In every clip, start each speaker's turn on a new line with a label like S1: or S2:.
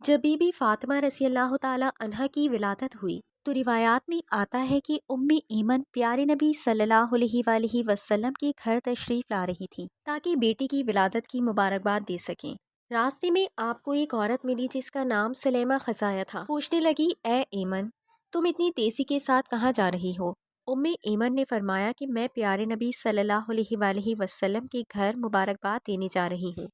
S1: جب be be Fatima رضی اللہ تعالیٰ عنہ کی ولادت ہوئی تو روایات میں آتا ہے کہ ایمن پیارے نبی صلی اللہ علیہ وآلہ وسلم کے گھر تشریف لا رہی تھی تاکہ بیٹی کی ولادت کی مبارکباد دے سکیں۔ راستے میں آپ کو ایک عورت ملی جس کا نام سلیمہ خزایا تھا۔ پوچھنے لگی، اے ایمن، تم اتنی تیزی کے ساتھ کہاں جا رہی ہو؟ ایمن نے فرمایا کہ میں پیارے نبی صلی اللہ علیہ وآلہ وسلم کے گھر مبارکباد دینے جا رہی ہوں۔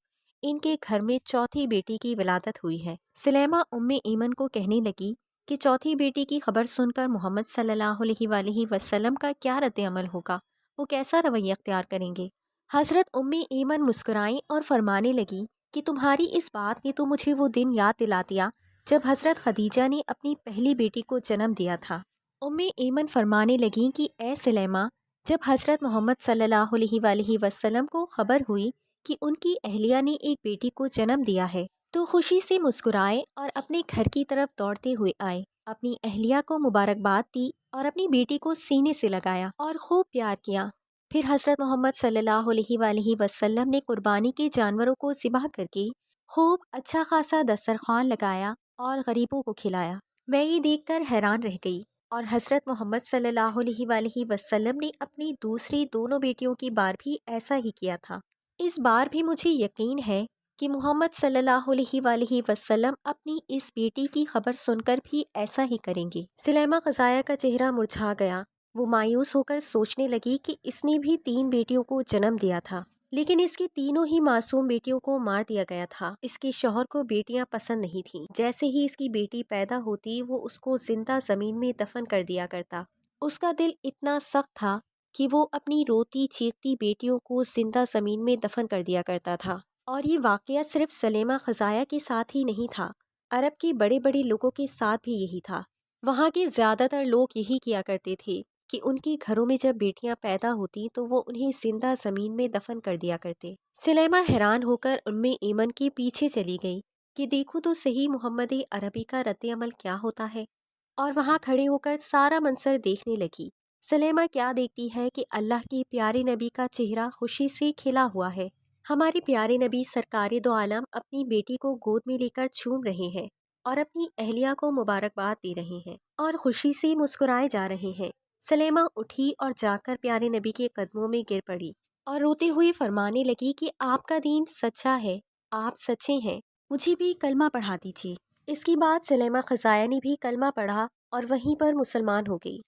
S1: ان کے گھر میں چوتھی بیٹی کی ولادت ہوئی ہے۔ سلیمہ ایمن کو کہنے لگی کہ چوتھی بیٹی کی خبر سن کر محمد صلی اللہ علیہ وآلہ وسلم کا کیا رد عمل ہوگا، وہ کیسا رویہ اختیار کریں گے؟ حضرت ایمن مسکرائیں اور فرمانے لگی کہ تمہاری اس بات نے تو مجھے وہ دن یاد دلا دیا جب حضرت خدیجہ نے اپنی پہلی بیٹی کو جنم دیا تھا۔ ایمن فرمانے لگیں کہ اے سلیمہ، جب حضرت محمد صلی اللہ علیہ وآلہ وسلم کو خبر ہوئی کہ ان کی اہلیہ نے ایک بیٹی کو جنم دیا ہے تو خوشی سے مسکرائے اور اپنے گھر کی طرف دوڑتے ہوئے آئے، اپنی اہلیہ کو مبارکباد دی اور اپنی بیٹی کو سینے سے لگایا اور خوب پیار کیا۔ پھر حضرت محمد صلی اللہ علیہ وآلہ وسلم نے قربانی کے جانوروں کو ذبح کر کے خوب اچھا خاصا دسترخوان لگایا اور غریبوں کو کھلایا۔ میں یہ دیکھ کر حیران رہ گئی، اور حضرت محمد صلی اللہ علیہ وآلہ وسلم نے اپنی دوسری دونوں بیٹیوں کی بار بھی ایسا ہی کیا تھا۔ اس بار بھی مجھے یقین ہے کہ محمد صلی اللہ علیہ وآلہ وسلم اپنی اس بیٹی کی خبر سن کر بھی ایسا ہی کریں گے۔ سلیمہ خزایا کا چہرہ مرجھا گیا۔ وہ مایوس ہو کر سوچنے لگی کہ اس نے بھی 3 بیٹیوں کو جنم دیا تھا، لیکن اس کی تینوں ہی معصوم بیٹیوں کو مار دیا گیا تھا۔ اس کے شوہر کو بیٹیاں پسند نہیں تھیں۔ جیسے ہی اس کی بیٹی پیدا ہوتی وہ اس کو زندہ زمین میں دفن کر دیا کرتا۔ اس کا دل اتنا سخت تھا کہ وہ اپنی روتی چیختی بیٹیوں کو زندہ زمین میں دفن کر دیا کرتا تھا۔ اور یہ واقعہ صرف سلیمہ خزایا کے ساتھ ہی نہیں تھا، عرب کے بڑے بڑے لوگوں کے ساتھ بھی یہی تھا۔ وہاں کے زیادہ تر لوگ یہی کیا کرتے تھے کہ ان کے گھروں میں جب بیٹیاں پیدا ہوتی تو وہ انہیں زندہ زمین میں دفن کر دیا کرتے۔ سلیمہ حیران ہو کر ایمن کے پیچھے چلی گئی کہ دیکھو تو صحیح محمد عربی کا رد عمل کیا ہوتا ہے، اور وہاں کھڑے ہو کر سارا منظر دیکھنے لگی۔ سلیمہ کیا دیکھتی ہے کہ اللہ کے پیارے نبی کا چہرہ خوشی سے کھلا ہوا ہے۔ ہمارے پیارے نبی سرکار دو عالم اپنی بیٹی کو گود میں لے کر چوم رہے ہیں اور اپنی اہلیہ کو مبارکباد دے رہے ہیں اور خوشی سے مسکرائے جا رہے ہیں۔ سلیمہ اٹھی اور جا کر پیارے نبی کے قدموں میں گر پڑی اور روتے ہوئے فرمانے لگی کہ آپ کا دین سچا ہے، آپ سچے ہیں، مجھے بھی کلمہ پڑھا دیجیے۔ اس کے بعد سلیمہ خزایا نے بھی کلمہ پڑھا اور وہیں پر مسلمان ہو گئی۔